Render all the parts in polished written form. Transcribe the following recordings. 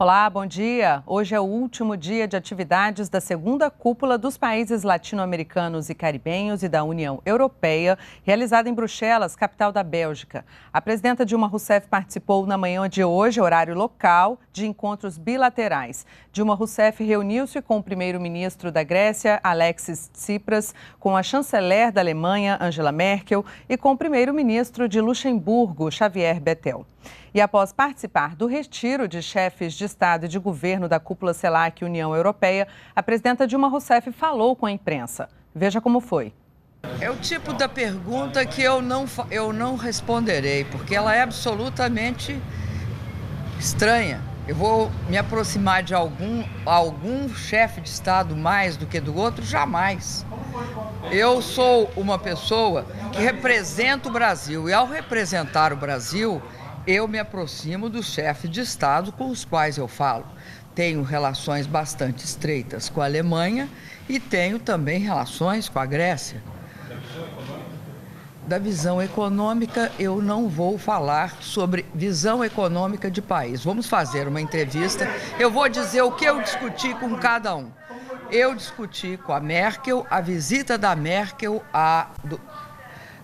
Olá, bom dia. Hoje é o último dia de atividades da segunda cúpula dos países latino-americanos e caribenhos e da União Europeia, realizada em Bruxelas, capital da Bélgica. A presidenta Dilma Rousseff participou na manhã de hoje, horário local, de encontros bilaterais. Dilma Rousseff reuniu-se com o primeiro-ministro da Grécia, Alexis Tsipras, com a chanceler da Alemanha, Angela Merkel, e com o primeiro-ministro de Luxemburgo, Xavier Bettel. E após participar do retiro de chefes de Estado e de governo da cúpula CELAC União Europeia, a presidenta Dilma Rousseff falou com a imprensa. Veja como foi. É o tipo da pergunta que eu não responderei, porque ela é absolutamente estranha. Eu vou me aproximar de algum chefe de Estado mais do que do outro? Jamais. Eu sou uma pessoa que representa o Brasil e, ao representar o Brasil, eu me aproximo dos chefes de Estado com os quais eu falo. Tenho relações bastante estreitas com a Alemanha e tenho também relações com a Grécia. Da visão econômica, eu não vou falar sobre visão econômica de país. Vamos fazer uma entrevista. Eu vou dizer o que eu discuti com cada um. Eu discuti com a Merkel, a visita da Merkel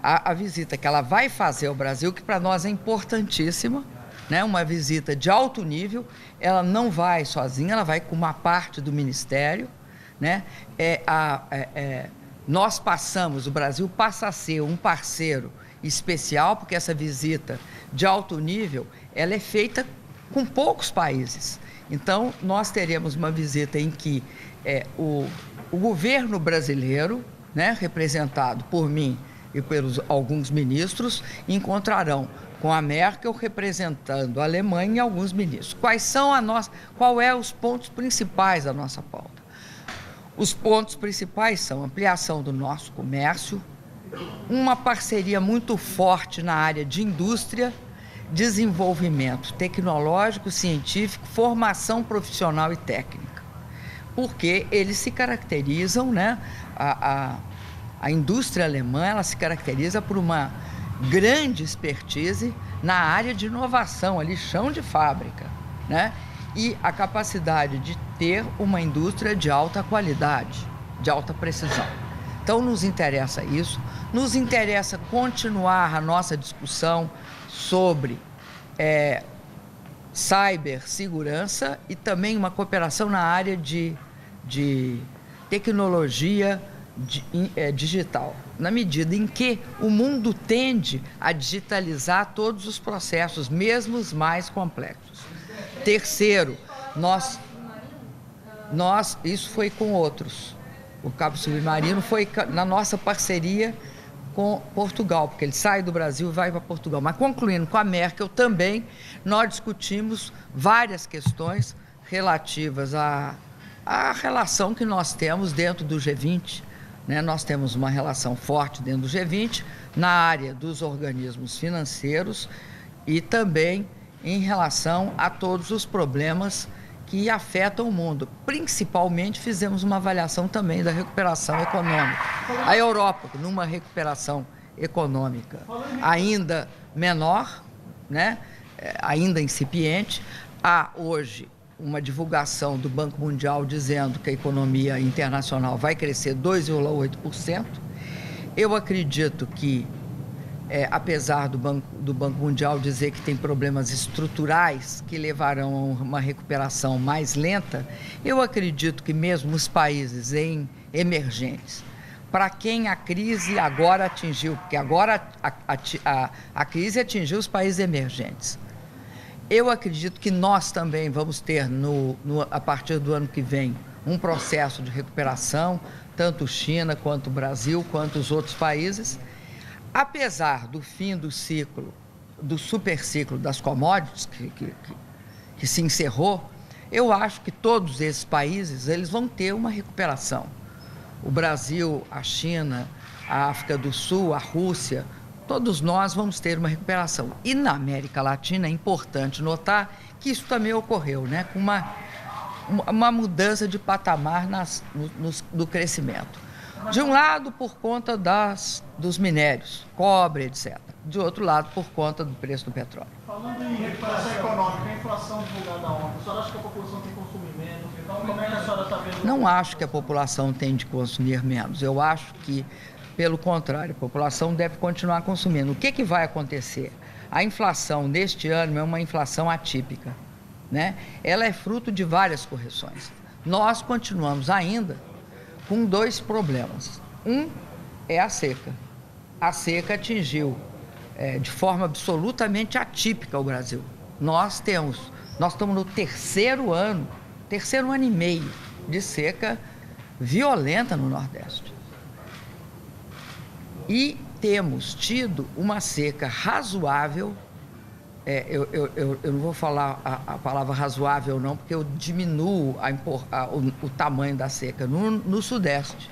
a visita que ela vai fazer ao Brasil, que para nós é importantíssima, né? Uma visita de alto nível. Ela não vai sozinha, ela vai com uma parte do ministério, né? Nós o Brasil passa a ser um parceiro especial, porque essa visita de alto nível, ela é feita com poucos países. Então, nós teremos uma visita em que o governo brasileiro, né, representado por mim e pelos alguns ministros, encontrarão com a Merkel representando a Alemanha e alguns ministros. Qual é os pontos principais da nossa pauta? Os pontos principais são ampliação do nosso comércio, uma parceria muito forte na área de indústria, desenvolvimento tecnológico, científico, formação profissional e técnica. Porque eles se caracterizam, né? A indústria alemã, ela se caracteriza por uma grande expertise na área de inovação, ali, chão de fábrica, né? E a capacidade de ter uma indústria de alta qualidade, de alta precisão. Então, nos interessa isso, nos interessa continuar a nossa discussão sobre cibersegurança e também uma cooperação na área de tecnologia digital, na medida em que o mundo tende a digitalizar todos os processos, mesmo os mais complexos. Terceiro, isso foi com outros. O cabo submarino foi na nossa parceria com Portugal, porque ele sai do Brasil e vai para Portugal. Mas concluindo com a Merkel também, nós discutimos várias questões relativas à relação que nós temos dentro do G20. Né? Nós temos uma relação forte dentro do G20 na área dos organismos financeiros e também em relação a todos os problemas que afetam o mundo. Principalmente, fizemos uma avaliação também da recuperação econômica. A Europa, numa recuperação econômica ainda menor, né? Ainda incipiente, há hoje uma divulgação do Banco Mundial dizendo que a economia internacional vai crescer 2,8%. Eu acredito que, apesar do Banco Mundial dizer que tem problemas estruturais que levarão a uma recuperação mais lenta, eu acredito que mesmo os países emergentes, para quem a crise agora atingiu, porque agora a crise atingiu os países emergentes, eu acredito que nós também vamos ter, a partir do ano que vem, um processo de recuperação, tanto China, quanto o Brasil, quanto os outros países. Apesar do fim do ciclo, do superciclo das commodities, que se encerrou, eu acho que todos esses países eles vão ter uma recuperação. O Brasil, a China, a África do Sul, a Rússia, todos nós vamos ter uma recuperação. E na América Latina é importante notar que isso também ocorreu, né? Com uma mudança de patamar no crescimento. De um lado, por conta dos minérios, cobre, etc. De outro lado, por conta do preço do petróleo. Falando em recuperação econômica, a inflação divulgada ontem, a senhora acha que a população tem consumido menos? Então, como é que a senhora está vendo? Não acho que a população tem de consumir menos. Eu acho que, pelo contrário, a população deve continuar consumindo. O que vai acontecer? A inflação deste ano é uma inflação atípica, né? Ela é fruto de várias correções. Nós continuamos ainda com dois problemas. Um é a seca. A seca atingiu de forma absolutamente atípica o Brasil. Nós estamos no terceiro ano e meio de seca violenta no Nordeste. E temos tido uma seca razoável. Eu não vou falar a palavra razoável não, porque eu diminuo o tamanho da seca no Sudeste,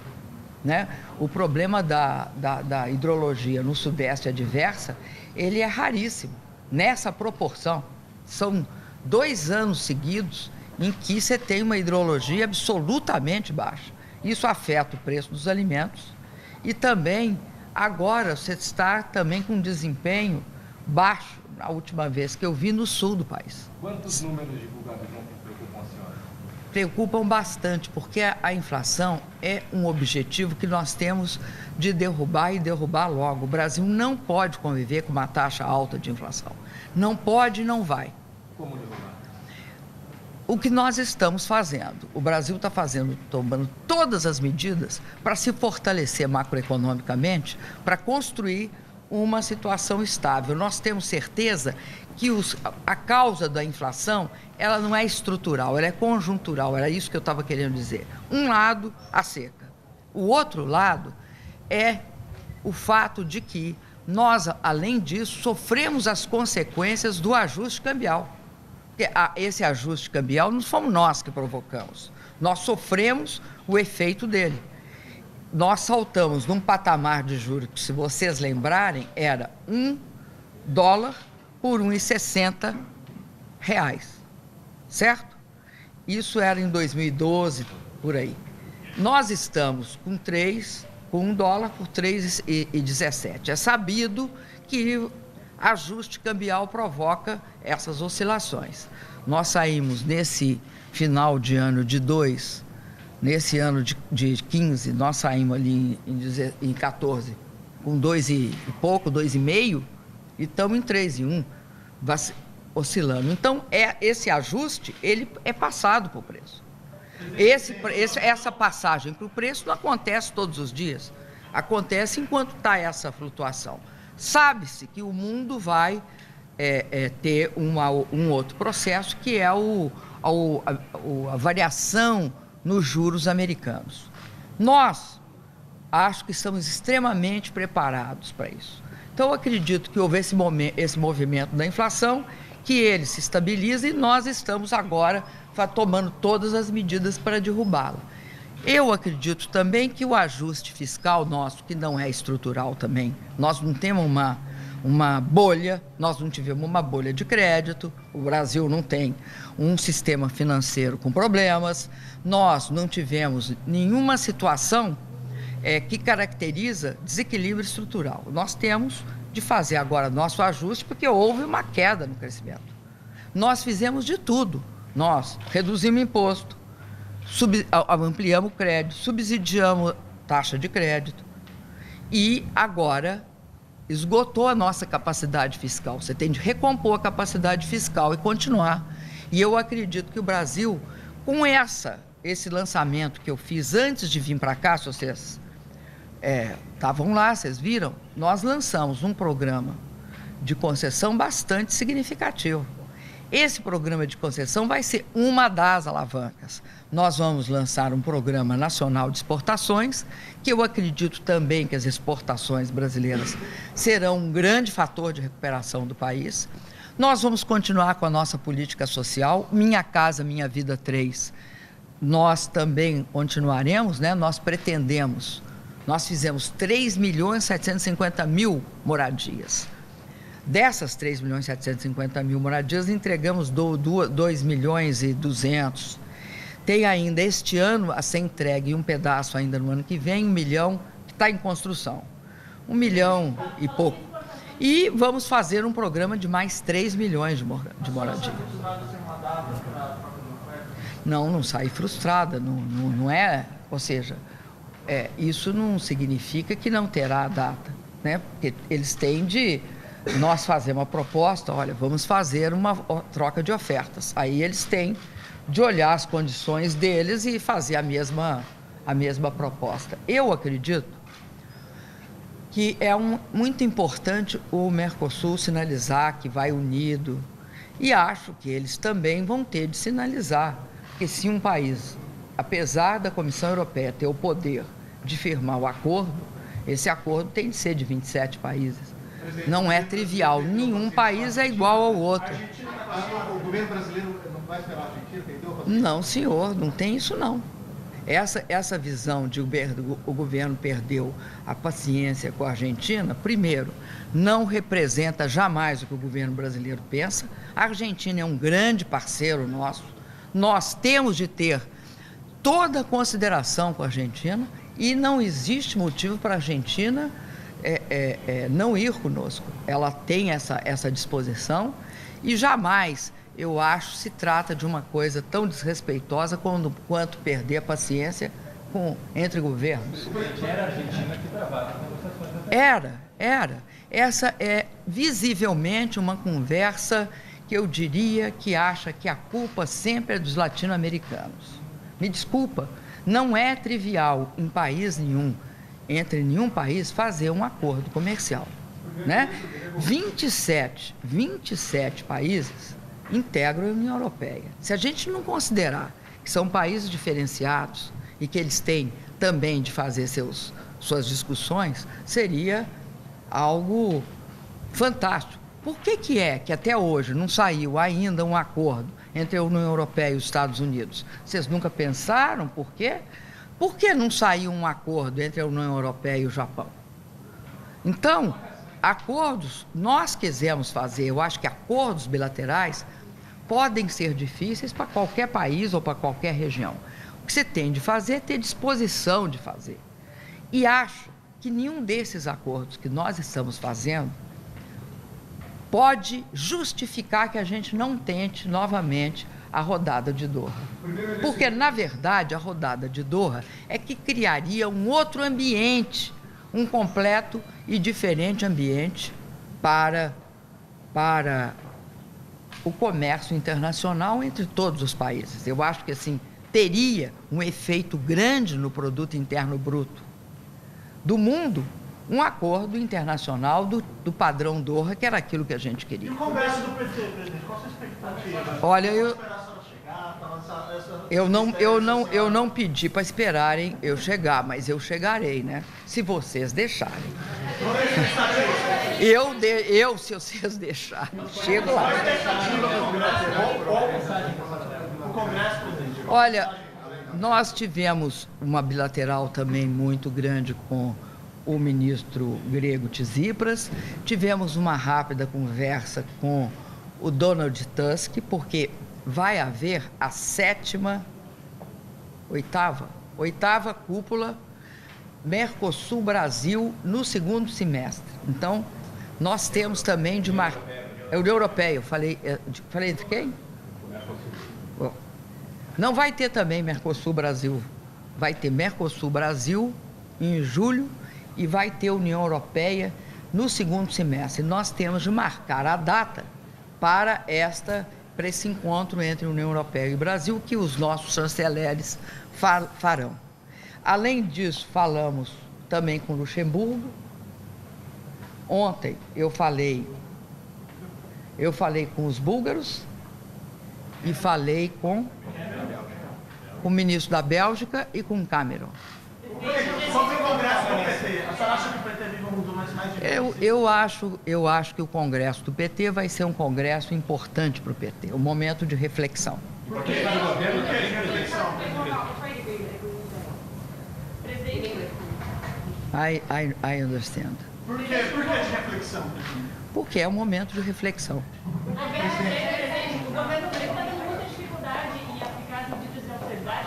né? O problema da hidrologia no Sudeste adversa, ele é raríssimo, nessa proporção. São 2 anos seguidos em que você tem uma hidrologia absolutamente baixa. Isso afeta o preço dos alimentos e também, agora, você está também com um desempenho baixo, a última vez que eu vi, no sul do país. Quantos números divulgados preocupam a senhora? Preocupam bastante, porque a inflação é um objetivo que nós temos de derrubar e derrubar logo. O Brasil não pode conviver com uma taxa alta de inflação. Não pode e não vai. Como derrubar? O que nós estamos fazendo, o Brasil está tomando todas as medidas para se fortalecer macroeconomicamente, para construir uma situação estável. Nós temos certeza que a causa da inflação, ela não é estrutural, ela é conjuntural, era isso que eu estava querendo dizer. Um lado, a seca. O outro lado é o fato de que nós, além disso, sofremos as consequências do ajuste cambial. Esse ajuste cambial não fomos nós que provocamos, nós sofremos o efeito dele. Nós saltamos num patamar de juros que, se vocês lembrarem, era $1 por R$1,60, certo? Isso era em 2012, por aí. Nós estamos com $1 por R$3,17. É sabido que ajuste cambial provoca essas oscilações. Nós saímos nesse final de ano de 2, nesse ano de 15, nós saímos ali em 14 com 2 e pouco, 2,5, e estamos em 3,1, oscilando. Então, esse ajuste, ele é passado para o preço. Essa passagem para o preço não acontece todos os dias, acontece enquanto está essa flutuação. Sabe-se que o mundo vai ter um outro processo, que é a variação nos juros americanos. Nós, acho que estamos extremamente preparados para isso. Então, eu acredito que houve esse movimento da inflação, que ele se estabiliza e nós estamos agora tomando todas as medidas para derrubá-la. Eu acredito também que o ajuste fiscal nosso, que não é estrutural também, nós não temos uma bolha, nós não tivemos uma bolha de crédito, o Brasil não tem um sistema financeiro com problemas, nós não tivemos nenhuma situação que caracteriza desequilíbrio estrutural. Nós temos de fazer agora nosso ajuste, porque houve uma queda no crescimento. Nós fizemos de tudo, nós reduzimos imposto, ampliamos o crédito, subsidiamos taxa de crédito e agora esgotou a nossa capacidade fiscal. Você tem de recompor a capacidade fiscal e continuar. E eu acredito que o Brasil, com esse lançamento que eu fiz antes de vir para cá, se vocês estavam lá, vocês viram, nós lançamos um programa de concessão bastante significativo. Esse programa de concessão vai ser uma das alavancas. Nós vamos lançar um programa nacional de exportações, que eu acredito também que as exportações brasileiras serão um grande fator de recuperação do país. Nós vamos continuar com a nossa política social, Minha Casa Minha Vida 3. Nós também continuaremos, né? Nós pretendemos, nós fizemos 3.750.000 moradias. Dessas 3.750.000 moradias, entregamos 2.200.000. tem ainda este ano a ser entregue, um pedaço ainda no ano que vem, 1 milhão, que está em construção. 1 milhão e pouco. E vamos fazer um programa de mais 3 milhões de moradia. Não sair frustrada, não é, ou seja, isso não significa que não terá data, né? Porque eles têm nós fazemos uma proposta, olha, vamos fazer uma troca de ofertas. Aí eles têm de olhar as condições deles e fazer a mesma proposta. Eu acredito que é muito importante o Mercosul sinalizar que vai unido, e acho que eles também vão ter de sinalizar que se um país, apesar da Comissão Europeia ter o poder de firmar o acordo, esse acordo tem de ser de 27 países. Não é trivial, nenhum país é igual ao outro. O governo brasileiro não vai esperar a Argentina, entendeu? Não, senhor, não tem isso não. Essa visão de o governo perdeu a paciência com a Argentina, primeiro, não representa jamais o que o governo brasileiro pensa. A Argentina é um grande parceiro nosso. Nós temos de ter toda a consideração com a Argentina e não existe motivo para a Argentina não ir conosco. Ela tem essa disposição e jamais, eu acho, se trata de uma coisa tão desrespeitosa quanto perder a paciência entre governos. Era a Argentina que travava as negociações. Era. Essa é visivelmente uma conversa que eu diria que acha que a culpa sempre é dos latino-americanos. Me desculpa, não é trivial em país nenhum, entre nenhum país, fazer um acordo comercial, né? 27 países integram a União Europeia. Se a gente não considerar que são países diferenciados e que eles têm também de fazer suas discussões, seria algo fantástico. Por que até hoje não saiu ainda um acordo entre a União Europeia e os Estados Unidos? Vocês nunca pensaram por quê? Por que não saiu um acordo entre a União Europeia e o Japão? Então, acordos, nós quisemos fazer, eu acho que acordos bilaterais podem ser difíceis para qualquer país ou para qualquer região. O que você tem de fazer é ter disposição de fazer. E acho que nenhum desses acordos que nós estamos fazendo pode justificar que a gente não tente novamente a rodada de Doha. Porque, na verdade, a rodada de Doha é que criaria um outro ambiente, um completo e diferente ambiente para o comércio internacional entre todos os países. Eu acho que, assim, teria um efeito grande no produto interno bruto do mundo, um acordo internacional do padrão Doha, que era aquilo que a gente queria. E o Congresso do PT, presidente, qual a sua expectativa? Olha, eu não pedi para esperarem eu chegar, mas eu chegarei, né? Se vocês deixarem. Se vocês deixarem, chego lá. O Congresso, presidente. Olha, nós tivemos uma bilateral também muito grande com o ministro grego Tsipras, tivemos uma rápida conversa com o Donald Tusk, porque vai haver a oitava cúpula Mercosul-Brasil no segundo semestre. Então, nós temos também de marcar... É União Europeia, falei entre quem? Não vai ter também Mercosul-Brasil. Vai ter Mercosul-Brasil em julho e vai ter União Europeia no segundo semestre. Nós temos de marcar a data para esse encontro entre União Europeia e Brasil, que os nossos chanceleres farão. Além disso, falamos também com Luxemburgo. Ontem eu falei com os búlgaros e falei com o ministro da Bélgica e com o Cameron. Sobre o Congresso do PT, a senhora acha que o PT vive um mundo mais difícil? Eu acho que o Congresso do PT vai ser um congresso importante para o PT, um momento de reflexão. Por que de reflexão? I understand. Por que de reflexão? Porque é um momento de reflexão. O governo grego está tendo muita dificuldade em aplicar as medidas de austeridade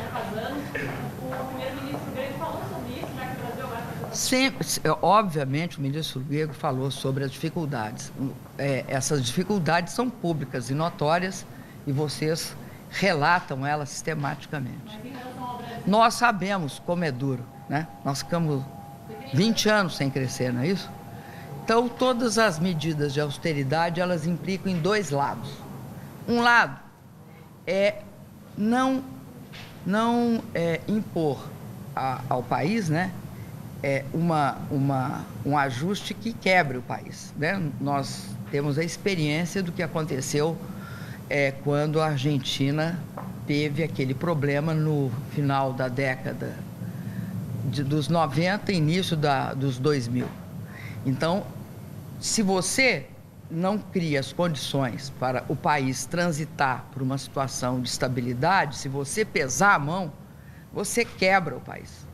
Obviamente, o ministro Grego falou sobre as dificuldades. Essas dificuldades são públicas e notórias e vocês relatam elas sistematicamente. Nós sabemos como é duro, né? Nós ficamos 20 anos sem crescer, não é isso? Então, todas as medidas de austeridade, elas implicam em dois lados. Um lado é não impor ao país, né, um ajuste que quebre o país, né? Nós temos a experiência do que aconteceu quando a Argentina teve aquele problema no final da década dos 90, início dos 2000. Então, se você não cria as condições para o país transitar por uma situação de estabilidade, se você pesar a mão, você quebra o país.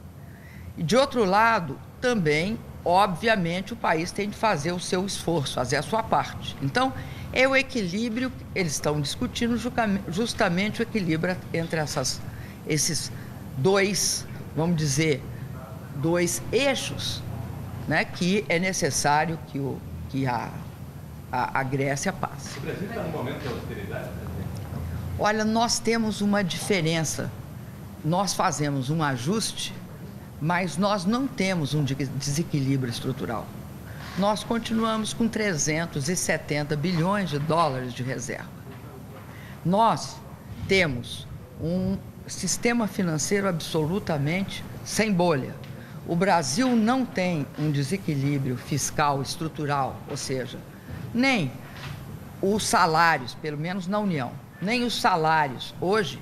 E, de outro lado, também, obviamente, o país tem de fazer o seu esforço, fazer a sua parte. Então, é o equilíbrio, eles estão discutindo justamente o equilíbrio entre esses dois, vamos dizer, dois eixos, né, que é necessário que a Grécia passe. O Brasil está no momento de austeridade? Olha, nós temos uma diferença. Nós fazemos um ajuste, mas nós não temos um desequilíbrio estrutural. Nós continuamos com 370 bilhões de dólares de reserva. Nós temos um sistema financeiro absolutamente sem bolha. O Brasil não tem um desequilíbrio fiscal estrutural, ou seja, nem os salários, pelo menos na União, nem os salários hoje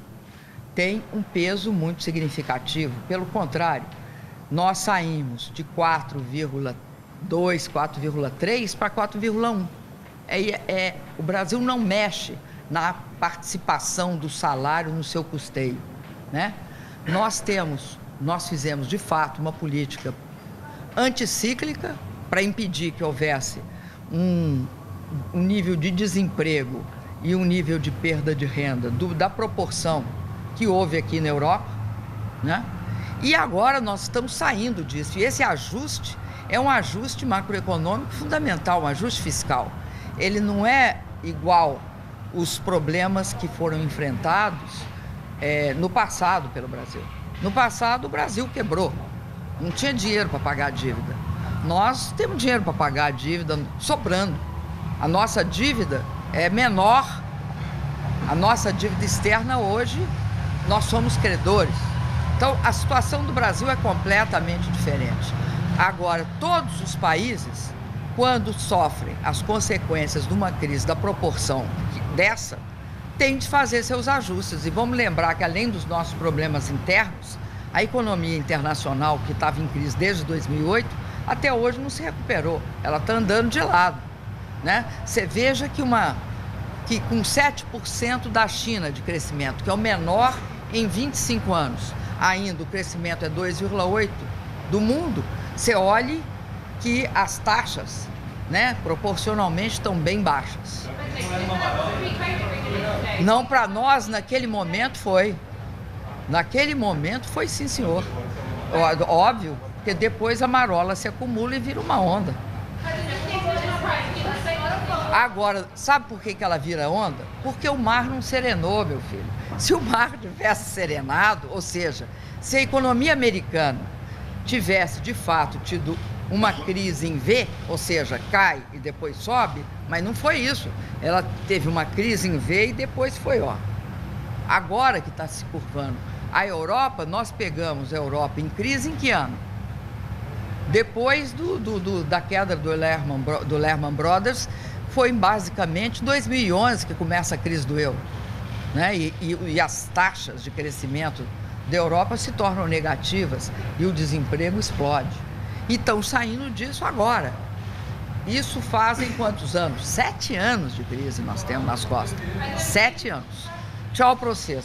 têm um peso muito significativo. Pelo contrário, nós saímos de 4,2, 4,3 para 4,1. O Brasil não mexe na participação do salário no seu custeio, né? Nós fizemos, de fato, uma política anticíclica para impedir que houvesse um nível de desemprego e um nível de perda de renda da proporção que houve aqui na Europa, né? E agora nós estamos saindo disso. E esse ajuste é um ajuste macroeconômico fundamental, um ajuste fiscal. Ele não é igual os problemas que foram enfrentados no passado pelo Brasil. No passado, o Brasil quebrou. Não tinha dinheiro para pagar a dívida. Nós temos dinheiro para pagar a dívida sobrando. A nossa dívida é menor. A nossa dívida externa hoje, nós somos credores. Então, a situação do Brasil é completamente diferente. Agora, todos os países, quando sofrem as consequências de uma crise da proporção dessa, têm de fazer seus ajustes. E vamos lembrar que, além dos nossos problemas internos, a economia internacional, que estava em crise desde 2008, até hoje não se recuperou. Ela está andando de lado, né? Você veja que com 7% da China de crescimento, que é o menor em 25 anos, ainda o crescimento é 2,8% do mundo, você olhe que as taxas, né, proporcionalmente estão bem baixas. Não, para nós, naquele momento foi. Naquele momento foi, sim, senhor. Óbvio, porque depois a marola se acumula e vira uma onda. Agora, sabe por que ela vira onda? Porque o mar não serenou, meu filho. Se o mar tivesse serenado, ou seja, se a economia americana tivesse, de fato, tido uma crise em V, ou seja, cai e depois sobe, mas não foi isso. Ela teve uma crise em V e depois foi, agora que está se curvando. A Europa, nós pegamos a Europa em crise em que ano? Depois da queda do Lehman Brothers, foi basicamente em 2011 que começa a crise do euro, né? E as taxas de crescimento da Europa se tornam negativas e o desemprego explode. E estão saindo disso agora. Isso fazem quantos anos? 7 anos de crise nós temos nas costas. 7 anos. Tchau para você.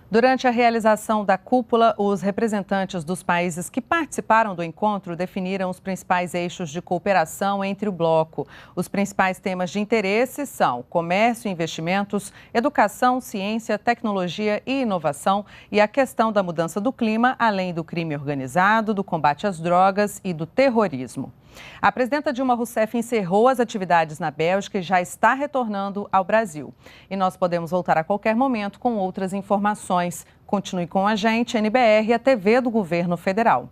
Durante a realização da cúpula, os representantes dos países que participaram do encontro definiram os principais eixos de cooperação entre o bloco. Os principais temas de interesse são comércio e investimentos, educação, ciência, tecnologia e inovação e a questão da mudança do clima, além do crime organizado, do combate às drogas e do terrorismo. A presidenta Dilma Rousseff encerrou as atividades na Bélgica e já está retornando ao Brasil. E nós podemos voltar a qualquer momento com outras informações. Continue com a gente, NBR, a TV do Governo Federal.